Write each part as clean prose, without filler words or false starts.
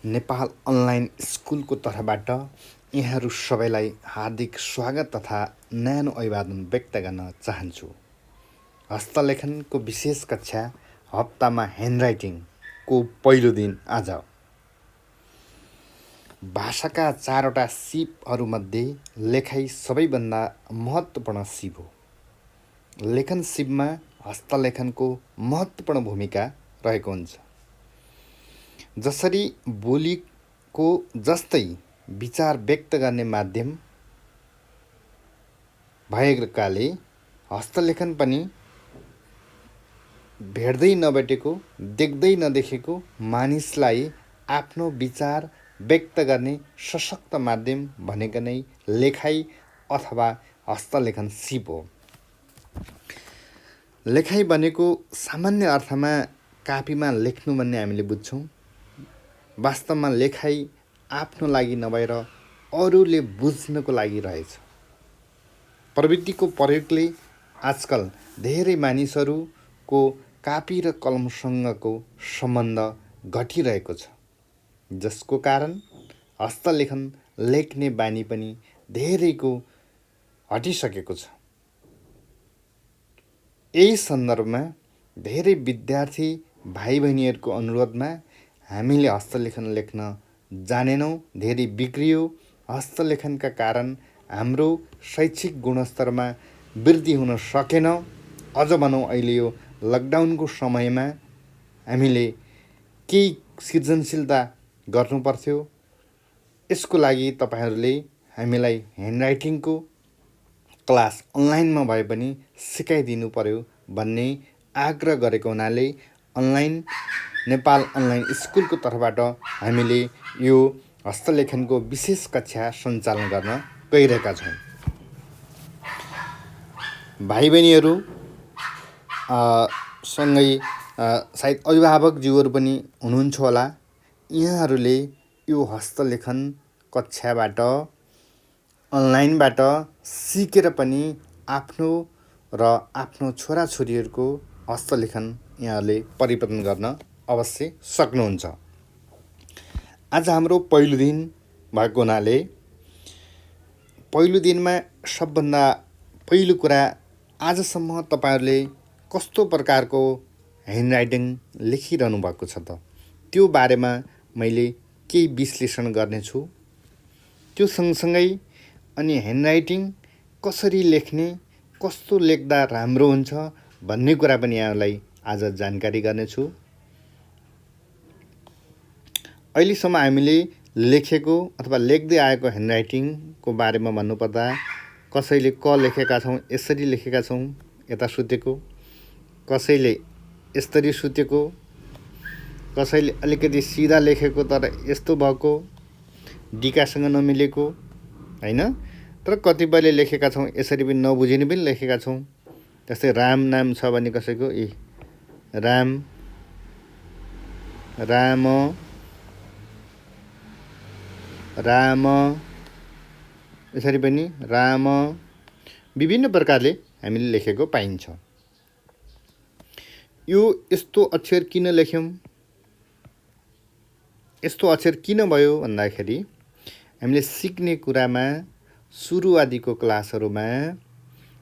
Nepal online स्कुलको तर्फबाट यहाँहरू सबैलाई हार्दिक स्वागत तथा न्यानो अभिवादन व्यक्त गर्न चाहन्छु। हस्तलेखनको विशेष कक्षा हप्तामा ह्यान्डराइटिङको पहिलो दिन आज। भाषाका 4वटा सिपहरूमध्ये लेखाइ सबैभन्दा महत्त्वपूर्ण सिप हो। लेखन सिपमा हस्तलेखनको महत्त्वपूर्ण भूमिका रहेको हुन्छ। जसरी बोलीको जस्तै विचार व्यक्त गर्ने माध्यम भएकाले हस्तलेखन पनि भेट्दै नभेटेको, देख्दै नदेखेको मानिसलाई आफ्नो विचार व्यक्त गर्ने सशक्त माध्यम भनेको नै लेखाइ अथवा हस्तलेखन सिप हो। लेखाइ भनेको सामान्य अर्थमा कापीमा लेख्नु भन्ने हामीले बुझ्छौँ। वास्तवमा लेखाइ आफ्नो लागि नभएर अरूले बुझ्नको लागि रहेछ। प्रविधिको प्रयोगले आजकल धेरै मानिसहरूको कापी र कलमसँगको सम्बन्ध घटिरहेको छ, जसको कारण हस्तलेखन लेख्ने बानी पनि धेरैको हटिसकेको छ। यही सन्दर्भमा धेरै विद्यार्थी भाइ बहिनीहरूको अनुरोधमा हामीले हस्तलेखन लेख्न जानेनौँ, धेरै बिग्रियो। हस्तलेखनका कारण हाम्रो शैक्षिक गुणस्तरमा वृद्धि हुन सकेन। अझ भनौँ अहिले यो लकडाउनको समयमा हामीले केही सृजनशीलता गर्नुपर्थ्यो। यसको लागि तपाईँहरूले हामीलाई ह्यान्डराइटिङको क्लास अनलाइनमा भए पनि सिकाइदिनु पर्यो भन्ने आग्रह गरेको हुनाले नेपाल अनलाइन स्कुलको तर्फबाट हामीले यो हस्तलेखनको विशेष कक्षा सञ्चालन गर्न गइरहेका छौँ। भाइ बहिनीहरू सँगै सायद अभिभावकज्यूहरू पनि हुनुहुन्छ होला। यहाँहरूले यो हस्तलेखन कक्षाबाट अनलाइनबाट सिकेर पनि आफ्नो र आफ्नो छोराछोरीहरूको हस्तलेखन यहाँहरूले परिवर्तन गर्न अवश्य सक्नुहुन्छ। आज हाम्रो पहिलो दिन भएको हुनाले पहिलो दिनमा सबभन्दा पहिलो कुरा, आजसम्म तपाईँहरूले कस्तो प्रकारको ह्यान्डराइटिङ लेखिरहनु भएको छ त त्यो बारेमा मैले केही विश्लेषण गर्नेछु। त्यो सँगसँगै अनि ह्यान्डराइटिङ कसरी लेख्ने, कस्तो लेख्दा राम्रो हुन्छ भन्ने कुरा पनि यहाँलाई आज जानकारी गर्नेछु। अहिलेसम्म हामीले लेखेको अथवा लेख्दै आएको ह्यान्डराइटिङको बारेमा भन्नुपर्दा कसैले क लेखेका छौँ, यसरी लेखेका छौँ यता सुतेको, कसैले यसरी सुतेको, कसैले अलिकति सिधा लेखेको तर यस्तो भएको, डिकासँग नमिलेको, होइन। तर कतिपयले लेखेका छौँ यसरी पनि नबुझिने पनि लेखेका छौँ। जस्तै राम नाम छ भने कसैको राम, राम, राम, यसरी पनि राम, विभिन्न प्रकारले हामीले लेखेको पाइन्छ। यो यस्तो अक्षर किन लेख्यौँ, यस्तो अक्षर किन भयो भन्दाखेरि हामीले सिक्ने कुरामा सुरुवातीको क्लासहरूमा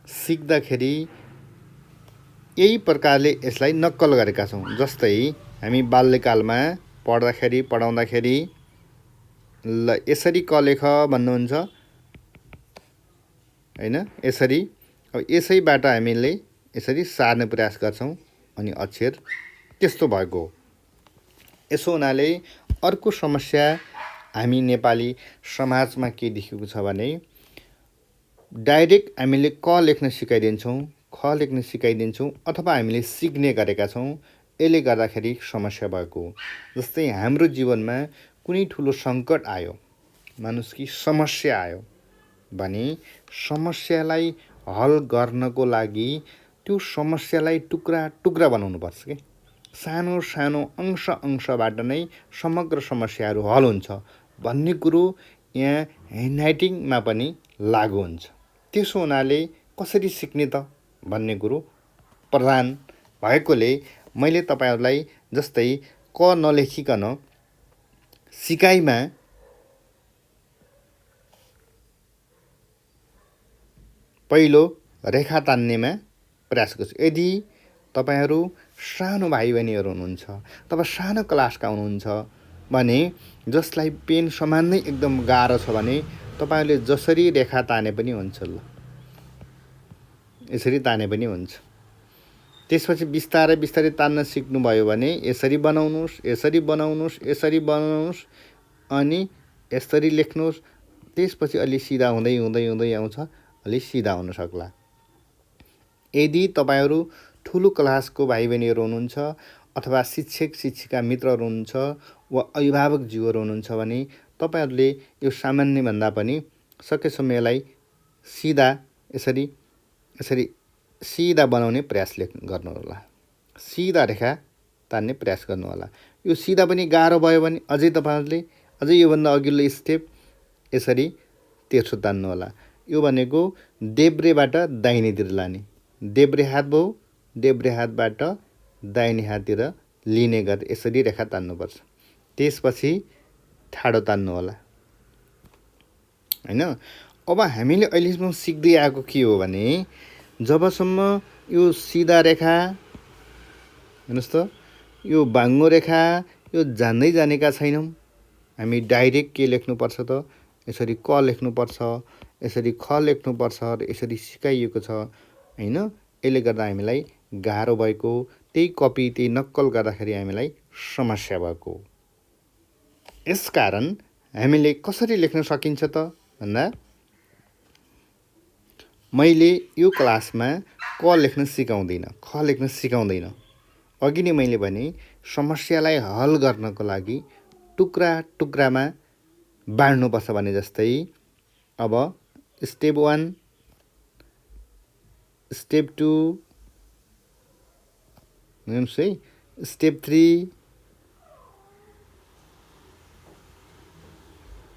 सिक्दाखेरि यही प्रकारले यसलाई नक्कल गरेका छौँ। जस्तै हामी बाल्यकालमा पढाउँदाखेरि ल यसरी क लेख भन्नुहुन्छ, होइन, यसरी। अब यसैबाट हामीले यसरी सार्ने प्रयास गर्छौँ अनि अक्षर त्यस्तो भएको हो। यसो हुनाले अर्को समस्या हामी नेपाली समाजमा के देखेको छ भने डाइरेक्ट हामीले क लेख्न सिकाइदिन्छौँ, ख लेख्न सिकाइदिन्छौँ अथवा हामीले सिक्ने गरेका छौँ। यसले गर्दाखेरि समस्या भएको हो। जस्तै हाम्रो जीवनमा कुनै ठुलो सङ्कट आयो, मानुस कि समस्या आयो भने समस्यालाई हल गर्नको लागि त्यो समस्यालाई टुक्रा टुक्रा बनाउनुपर्छ कि सानो सानो अंशबाट नै समग्र समस्याहरू हल हुन्छ भन्ने कुरो यहाँ ह्यान्डराइटिङमा पनि लागु हुन्छ। त्यसो हुनाले कसरी सिक्ने त भन्ने कुरो प्रधान भएकोले मैले तपाईँहरूलाई जस्तै क नलेखिकन सिकाइमा पहिलो रेखा तान्नेमा प्रयास गर्छु। यदि तपाईहरू सानो भाइ बहिनीहरू हुनुहुन्छ, तपाईँ सानो क्लासका हुनुहुन्छ भने जसलाई पेन समान्नै एकदम गाह्रो छ भने तपाईँहरूले जसरी रेखा ताने पनि हुन्छ, ल यसरी ताने पनि हुन्छ। त्यसपछि बिस्तारै बिस्तारै तान्न सिक्नुभयो भने यसरी बनाउनुहोस्, यसरी बनाउनुहोस्, यसरी बनाउनुहोस्, अनि यसरी लेख्नुहोस्। त्यसपछि अलि सिधा हुँदै हुँदै हुँदै आउँछ, अलि सिधा हुन सक्ला। यदि तपाईँहरू ठुलो क्लासको भाइ बहिनीहरू हुनुहुन्छ अथवा शिक्षक शिक्षिका मित्रहरू हुनुहुन्छ वा अभिभावकज्यूहरू हुनुहुन्छ भने तपाईँहरूले यो सामान्यभन्दा पनि सकेसम्म यसलाई सिधा यसरी यसरी सिधा बनाउने प्रयास गर्नुहोला। सिधा रेखा तान्ने प्रयास गर्नुहोला। यो सिधा पनि गाह्रो भयो भने अझै तपाईँहरूले अझै योभन्दा अघिल्लो स्टेप यसरी तेर्सो तान्नुहोला। यो भनेको देब्रेबाट दाहिनेतिर लाने, देब्रे हात भयो, देब्रे हातबाट दाहिने हाततिर लिने गरी यसरी रेखा तान्नुपर्छ। त्यसपछि ठाडो तान्नुहोला, हैन। अब हामीले अहिलेसम्म सिक्दै आएको के हो भने जबसम्म यो सिधा रेखा, हेर्नुहोस् त, यो बाङ्गो रेखा यो जान्दै जानेका छैनौँ। हामी डाइरेक्ट के लेख्नुपर्छ त, यसरी क लेख्नुपर्छ, यसरी ख लेख्नुपर्छ र यसरी सिकाइएको छ, हैन। यसले गर्दा हामीलाई गाह्रो भएको, त्यही कपी त्यही नक्कल गर्दाखेरि हामीलाई समस्या भएको। यसकारण हामीले कसरी लेख्न सकिन्छ त भन्दा मैले यो क्लासमा क लेख्न सिकाउँदिनँ, ख लेख्न सिकाउँदिनँ। अघि नै मैले भने समस्यालाई हल गर्नको लागि टुक्रा टुक्रामा बाँड्नुपर्छ भने जस्तै अब स्टेप 1, स्टेप 2, हेर्नुहोस् है, स्टेप 3,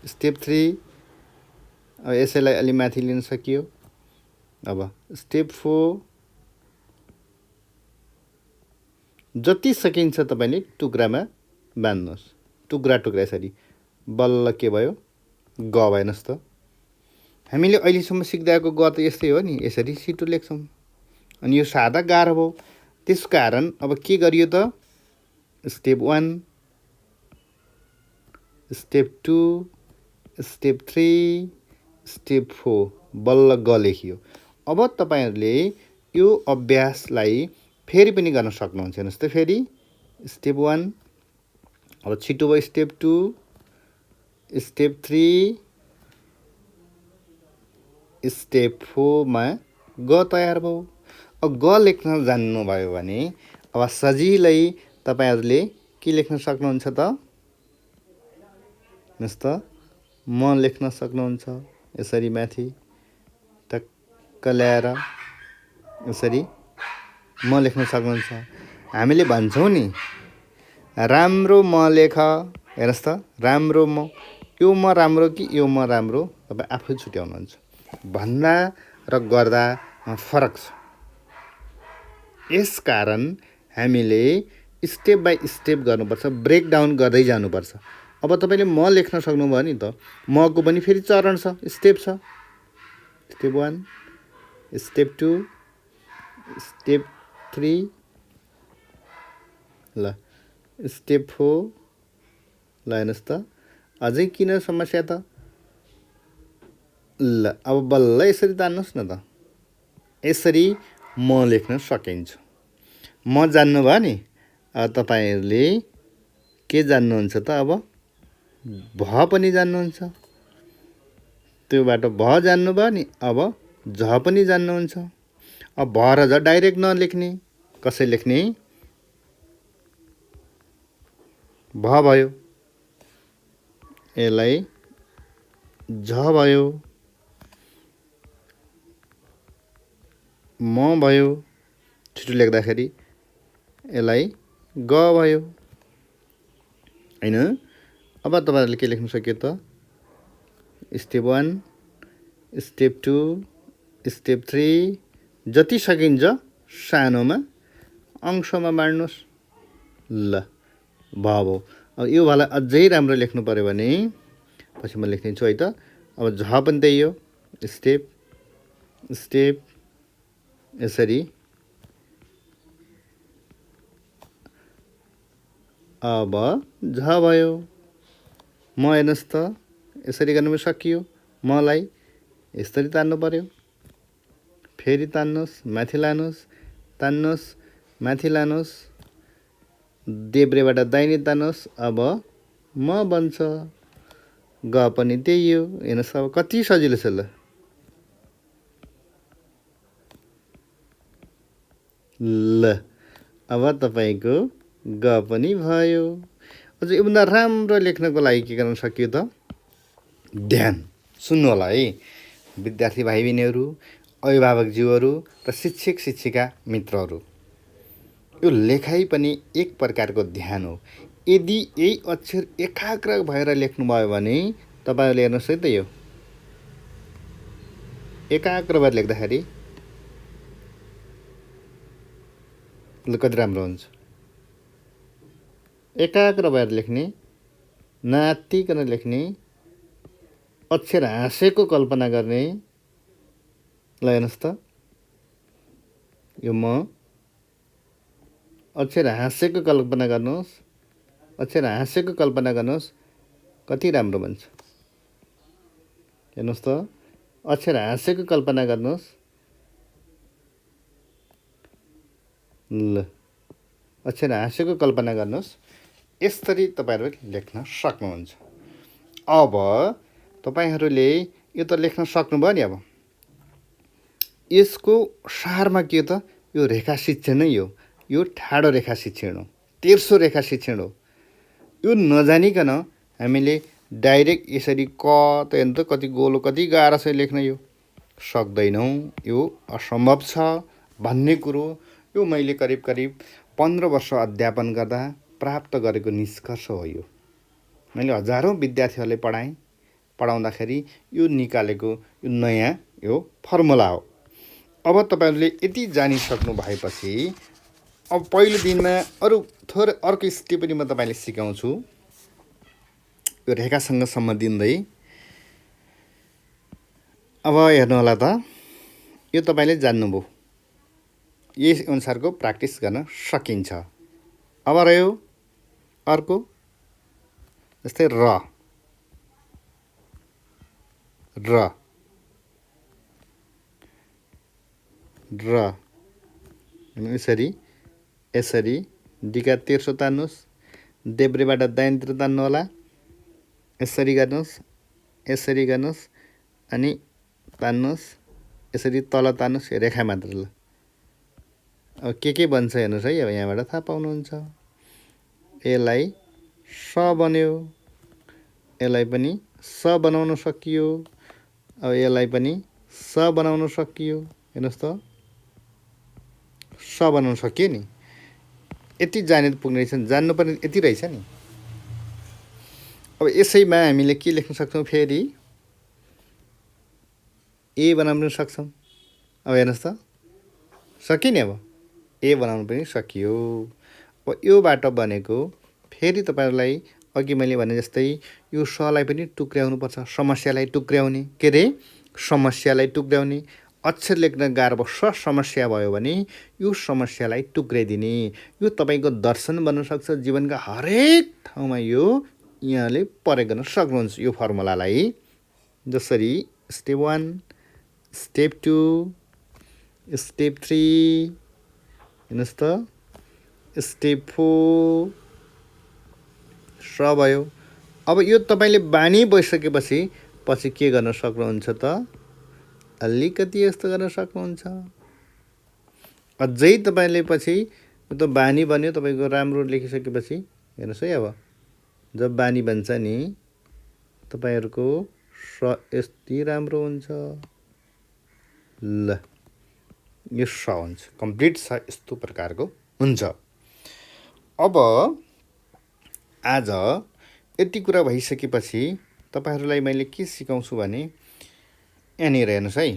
स्टेप 3, अब यसैलाई अलि माथि लिन सकियो। अब स्टेप 4, जति सकिन्छ तपाईँले टुक्रामा बाँध्नुहोस्। टुक्रा टुक्रा यसरी बल्ल के भयो, ग भयो। हेर्नुहोस् त, हामीले अहिलेसम्म सिक्दै आएको ग त यस्तै हो नि, यसरी सिटो लेख्छौँ। अनि यो सादा गाह्रो भयो। त्यसकारण अब के गरियो त, स्टेप 1, स्टेप 2, स्टेप 3, स्टेप 4 बल्ल ग लेखियो। अब तपाईँहरूले यो अभ्यासलाई फेरि पनि गर्न सक्नुहुन्छ। हेर्नुहोस् त, फेरि स्टेप 1, अब छिटो भयो स्टेप 2, स्टेप 3, स्टेप 4 मा ग तयार भयो। अब ग लेख्न जान्नुभयो भने अब सजिलै तपाईँहरूले के लेख्न सक्नुहुन्छ त, हेर्नुहोस् त, म लेख्न सक्नुहुन्छ। यसरी माथि टक्क ल्याएर यसरी म लेख्न सक्नुहुन्छ। हामीले भन्छौँ नि, राम्रो म लेख। हेर्नुहोस् त, राम्रो म, यो म राम्रो कि यो म राम्रो, तपाईँ आफै छुट्याउनुहुन्छ। भन्दा र गर्दा फरक छ। यसकारण हामीले स्टेप बाई स्टेप गर्नुपर्छ, ब्रेकडाउन गर्दै जानुपर्छ। अब तपाईँले म लेख्न सक्नुभयो नि त, मको पनि फेरि चरण छ, स्टेप छ। स्टेप 1, स्टेप 2, स्टेप 3, ल स्टेप 4, ल हेर्नुहोस् त, अझै किन समस्या त, ल अब बल्ल यसरी तान्नुहोस् न त। यसरी म लेख्न सकिन्छ। म जान्नुभयो नि, तपाईँहरूले के जान्नुहुन्छ त, अब भ पनि जान्नुहुन्छ। त्योबाट भ जान्नुभयो नि, अब झ पनि जान्नुहुन्छ। अब भ र झ डाइरेक्ट नलेख्ने, कसै लेख्ने, भ भयो, यसलाई झ भयो, म भयो, छिटो लेख्दाखेरि यसलाई ग भयो, हैन। अब तपाईँहरूले के लेख्न सक्यो त, स्टेप 1, स्टेप 2, स्टेप 3, जति सकिन्छ सानोमा अंशमा बाँड्नुहोस्। ल भयो। अब यो भाला अझै राम्रो लेख्नु पऱ्यो भने पछि म लेखिदिन्छु है त। अब झ पनि त्यही हो, स्टेप स्टेप यसरी। अब झ भयो। म हेर्नुहोस् त यसरी गर्नु सकियो। मलाई यसरी तान्नु पर्यो, फेरि तान्नुहोस्, माथि लानुहोस्, तान्नुहोस्, माथि लानुहोस्, देब्रेबाट दाहिने तान्नुहोस्। अब म बन्छ। ग पनि त्यही हो। हेर्नुहोस् अब कति सजिलो छ। ल अब तपाईँको ग पनि भयो। अझ योभन्दा राम्रो लेख्नको लागि के गर्न सकियो त? ध्यान सुन्नु होला है विद्यार्थी भाइ बहिनीहरू, अभिभावकज्यूहरू र शिक्षक शिक्षिका मित्रहरू। यो लेखाइ पनि एक प्रकारको ध्यान हो। यदि यही अक्षर एकाग्र भएर लेख्नुभयो भने तपाईँहरूले हेर्नुहोस् है त, यो एकाग्र भएर लेख्दाखेरि कति राम्रो हुन्छ। एकाग्र भएर लेख्ने, नातिकन लेख्ने, अक्षर हाँसेको कल्पना गर्ने। ल हेर्नुहोस् त, यो म अक्षर हाँसेको कल्पना गर्नुहोस्, अक्षर हाँसेको कल्पना गर्नुहोस्, कति राम्रो बन्छ। हेर्नुहोस् त, अक्षर हाँसेको कल्पना गर्नुहोस्। ल अक्षर हाँसेको कल्पना गर्नुहोस्। यसरी तपाईँहरूले लेख्न सक्नुहुन्छ। अब तपाईँहरूले यो त लेख्न सक्नुभयो नि। अब यसको सारमा के त? यो रेखा शिक्षण नै हो। यो ठाडो रेखा शिक्षण हो, तेर्सो रेखा शिक्षण हो। यो नजानिकन हामीले डाइरेक्ट यसरी क त हेर्नु त कति गोलो, कति गाह्रो छ लेख्न। यो सक्दैनौँ, यो असम्भव छ भन्ने कुरो यो मैले करिब 15 वर्ष अध्यापन गर्दा प्राप्त गरेको निष्कर्ष हो। यो मैले हजारौँ विद्यार्थीहरूलाई पढाउँदाखेरि यो निकालेको यो नयाँ यो फर्मुला हो। अब तपाईँहरूले यति जानिसक्नु भएपछि अब पहिलो दिनमा थोरै अर्को स्टेप पनि म तपाईँले सिकाउँछु। यो रेखासँग सम्बन्धिँदै अब हेर्नु होला त, यो तपाईँले जान्नुभयो, यस अनुसारको प्र्याक्टिस गर्न सकिन्छ। अब रह्यो अर्को, जस्तै र र र यसरी यसरी डिका तेर्सो तान्नुहोस्, देब्रेबाट दाहिनेतिर तान्नु होला, यसरी गर्नुहोस्, यसरी गर्नुहोस्, अनि तान्नुहोस्, यसरी तल तान्नुहोस्, रेखा मात्र। ल अब के बन्छ हेर्नुहोस् है। अब यहाँबाट थाहा पाउनुहुन्छ। यसलाई स बन्यो, यसलाई पनि स बनाउन सकियो। अब यसलाई पनि स बनाउन सकियो। हेर्नुहोस् त, स बनाउन सकियो नि। यति जाने पुग्ने रहेछ, जान्नुपर्ने यति रहेछ नि। अब यसैमा हामीले के लेख्न सक्छौँ? फेरि ए बनाउन सक्छौँ। अब हेर्नुहोस् त, सकियो नि। अब ए बनाउनु पनि सकियो। अब योबाट बनेको फेरि तपाईँहरूलाई अघि मैले भने जस्तै यो सलाई पनि टुक्र्याउनुपर्छ। समस्यालाई टुक्र्याउने, के अरे समस्यालाई टुक्र्याउने। अक्षर लेख्न गाह्रो भयो, समस्या भयो भने यो समस्यालाई टुक्र्याइदिने। यो तपाईँको दर्शन बन्न सक्छ। जीवनका हरेक ठाउँमा यो यहाँले प्रयोग गर्न सक्नुहुन्छ यो फर्मुलालाई। जसरी स्टेप 1, स्टेप 2, स्टेप 3, हेर्नुहोस् त, स्टेप 4 स भयो। अब यो तपाईँले बानी भइसकेपछि पछि के गर्न सक्नुहुन्छ त? अलिकति यस्तो गर्न सक्नुहुन्छ। अझै तपाईँले पछि यो त बानी बन्यो तपाईँको। राम्रो लेखिसकेपछि हेर्नुहोस् है। अब जब बानी बन्छ नि तपाईँहरूको स यति राम्रो हुन्छ। ल यो स हुन्छ, कम्प्लिट स यस्तो प्रकारको हुन्छ। अब आज यति कुरा भइसकेपछि तपाईँहरूलाई मैले के सिकाउँछु भने यहाँनिर हेर्नुहोस् है।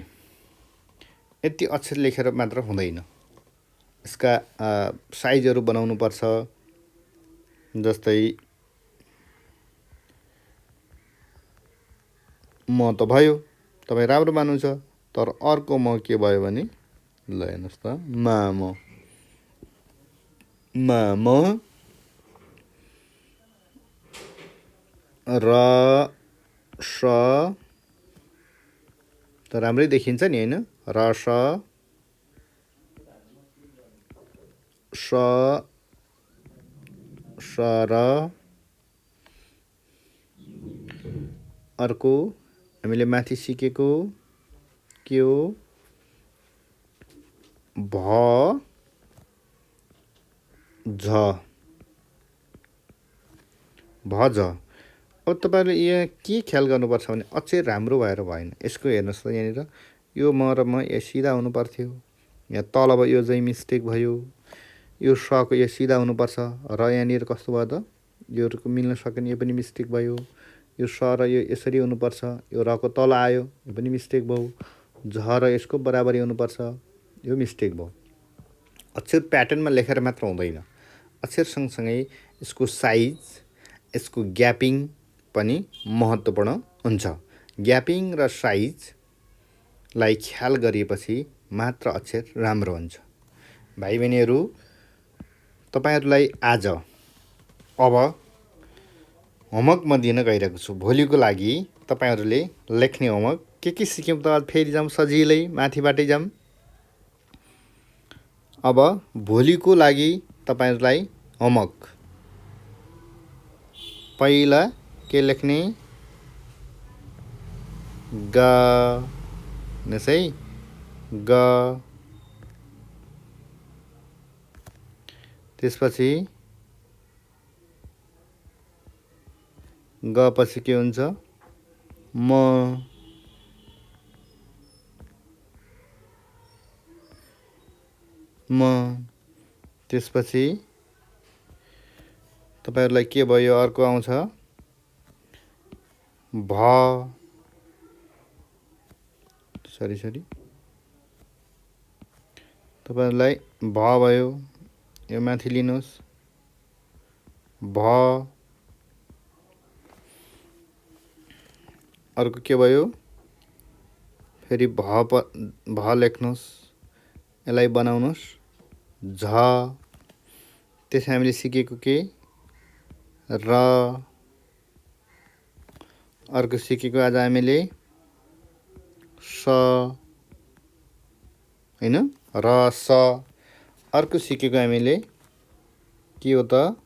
यति अक्षर लेखेर मात्र हुँदैन, यसका साइजहरू बनाउनुपर्छ। जस्तै म त भयो, तपाईँ राम्रो मान्नुहुन्छ। तर अर्को म के भयो भने ल हेर्नुहोस् त, माम माम र स त राम्रै देखिन्छ नि होइन, र स र अर्को हामीले माथि सिकेको के हो, भ झ भज। अब तपाईँहरूले यहाँ के ख्याल गर्नुपर्छ भने अक्षर राम्रो भएर भएन। यसको हेर्नुहोस् त, यहाँनिर यो म र म यो सिधा हुनु पर्थ्यो, यहाँ तल यो चाहिँ मिस्टेक भयो, यो सको यो सिधा हुनुपर्छ, र यहाँनिर कस्तो भयो त, यो मिल्न सकेन, यो पनि मिस्टेक भयो। यो स र यो यसरी हुनुपर्छ, यो रको तल आयो, यो पनि मिस्टेक भयो। झ र यसको बराबरी हुनुपर्छ, यो मिस्टेक भयो। अक्षर प्याटर्नमा लेखेर मात्र हुँदैन, अक्षर सँगसँगै यसको साइज, यसको ग्यापिङ पनि महत्त्वपूर्ण हुन्छ। ग्यापिङ र साइजलाई ख्याल गरिएपछि मात्र अक्षर राम्रो हुन्छ। भाइ बहिनीहरू, तपाईँहरूलाई आज अब होमवर्क म दिन गइरहेको छु। भोलिको लागि तपाईँहरूले लेख्ने होमवर्क के सिक्यौँ त, फेरि जाउँ सजिलै माथिबाटै जाउँ। अब भोलिको लागि तपाईँहरूलाई होमवर्क, पहिला के लेख्ने, ग है, ग, त्यसपछि ग पछि के हुन्छ, म, त्यसपछि तपाईँहरूलाई के भयो, अर्को आउँछ भ, सरी तपाईँहरूलाई भ भयो, यो माथि लिनुहोस्, भ। अर्को के भयो, फेरि भ लेख्नुहोस्, यसलाई बनाउनुहोस् झ। त्यसै हामीले सिकेको के, र। अर्को सिकेको आज हामीले स होइन, र स। अर्को सिकेको हामीले के हो त,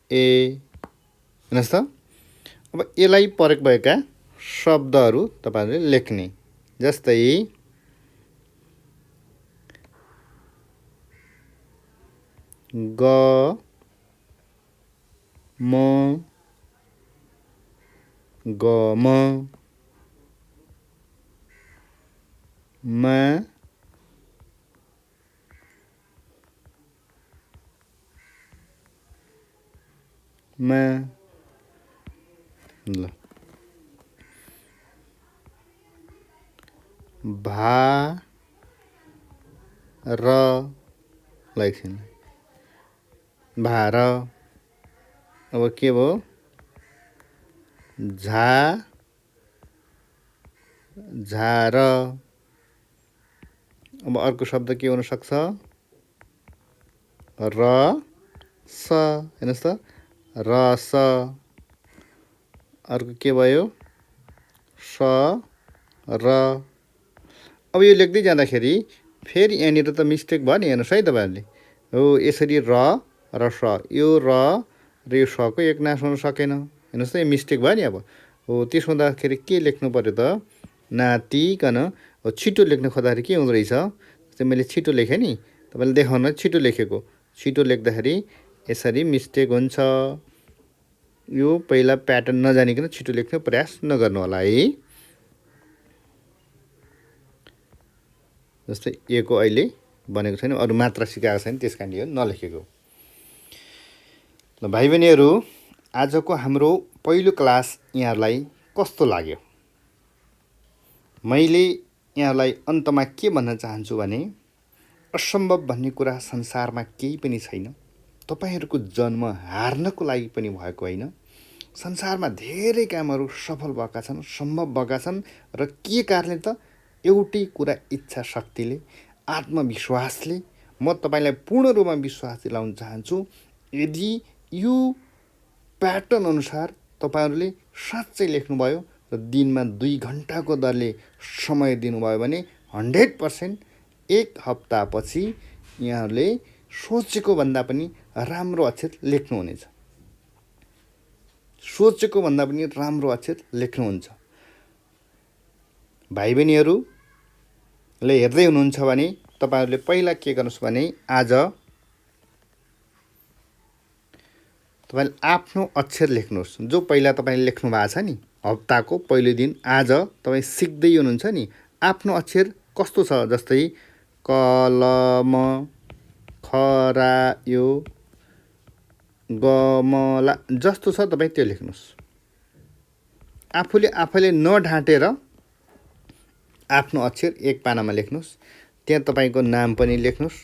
ए। हेर्नुहोस् त, अब यसलाई प्रयोग भएका शब्दहरू तपाईँहरूले लेख्ने, जस्तै ग, म, गम, मा, ल, भा, र, एकछिन, भार। अब के भयो, झा, झार। अब अर्को शब्द के हुन सक्छ, र स। हेर्नुहोस् त, रस। अर्को के भयो, स, र। अब यो लेख्दै जाँदाखेरि फेरि यहाँनिर त मिस्टेक भयो नि, हेर्नुहोस् है तपाईँहरूले, हो यसरी र स, यो र यो सको एकनास हुन सकेन, हेर्नुहोस् त, यो मिस्टेक भयो नि। अब हो त्यसो हुँदाखेरि के लेख्नु पऱ्यो त, नातिकन। छिटो लेख्नु खोज्दाखेरि के हुँदो रहेछ, जस्तै मैले छिटो लेखेँ नि, तपाईँले देखाउन छिटो लेखेको, छिटो लेख्दाखेरि यसरी मिस्टेक हुन्छ। यो पहिला प्याटर्न नजानिकन छिटो लेख्ने प्रयास नगर्नु होला है। जस्तै एको अहिले बनेको छैन, अरू मात्रा सिकाएको छैन, त्यस कारण यो नलेखेको। ल भाइ बहिनीहरू, आजको हाम्रो पहिलो क्लास यहाँहरूलाई कस्तो लाग्यो? मैले यहाँलाई अन्तमा के भन्न चाहन्छु भने, असम्भव भन्ने कुरा संसारमा केही पनि छैन। तपाईँहरूको जन्म हार्नको लागि पनि भएको होइन, संसारमा धेरै कामहरू सफल भएका छन्, सम्भव भएका छन् र के कारणले त एउटै कुरा इच्छा शक्तिले, आत्मविश्वासले। म तपाईँलाई पूर्ण रूपमा विश्वास दिलाउन चाहन्छु, यदि यो प्याटर्न अनुसार तपाईँहरूले साँच्चै लेख्नुभयो र दिनमा 2 घन्टाको दरले समय दिनुभयो भने 100% 1 हप्तापछि यहाँहरूले सोचेको भन्दा पनि राम्रो अक्षर लेख्नुहुनेछ। सोचेको भन्दा पनि राम्रो अक्षर लेख्नुहुन्छ। भाइ बहिनीहरूले हेर्दै हुनुहुन्छ भने तपाईँहरूले पहिला के गर्नुहोस् भने आज तपाईँले आफ्नो अक्षर लेख्नुहोस्। जो पहिला तपाईँले लेख्नु भएको छ नि, हप्ताको पहिलो दिन आज तपाईँ सिक्दै हुनुहुन्छ नि, आफ्नो अक्षर कस्तो छ, जस्तै कलम, खरायो, गमला जस्तो छ तपाईँ त्यो लेख्नुहोस्। आफैले नढाँटेर आफ्नो अक्षर एक पानामा लेख्नुहोस्। त्यहाँ तपाईँको नाम पनि लेख्नुहोस्,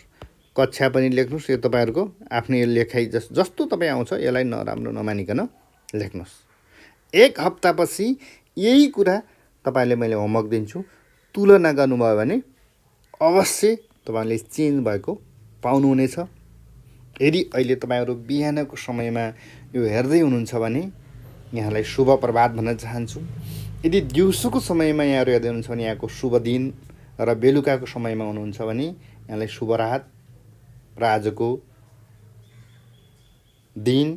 कक्षा पनि लेख्नुहोस्। यो तपाईँहरूको आफ्नो लेखाइ जस्तो तपाईँ आउँछ यसलाई नराम्रो नमानिकन लेख्नुहोस्। 1 हप्तापछि यही कुरा तपाईँले मैले होमवर्क दिन्छु, तुलना गर्नुभयो भने अवश्य तपाईँले चेन्ज भएको पाउनुहुनेछ। यदि अहिले तपाईँहरू बिहानको समयमा यो हेर्दै हुनुहुन्छ भने यहाँलाई शुभ प्रभात भन्न चाहन्छु। यदि दिउँसोको समयमा यहाँहरू हेर्दै हुनुहुन्छ भने यहाँको शुभ दिन, र बेलुकाको समयमा हुनुहुन्छ भने यहाँलाई शुभ रात र आजको दिन,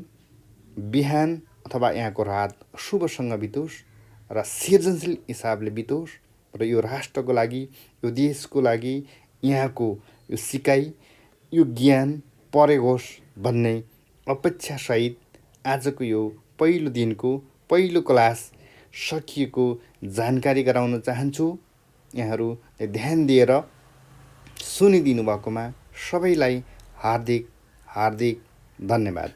बिहान अथवा यहाँको रात शुभसँग बितोस् र सृजनशील हिसाबले बितोस् र यो राष्ट्रको लागि, यो देशको लागि यहाँको यो सिकाइ, यो ज्ञान प्रयोग होस् भन्ने अपेक्षासहित आजको यो पहिलो दिनको पहिलो क्लास सकिएको जानकारी गराउन चाहन्छु। यहाँहरूले ध्यान दिएर सुनिदिनु भएकोमा सबैलाई हार्दिक धन्यवाद।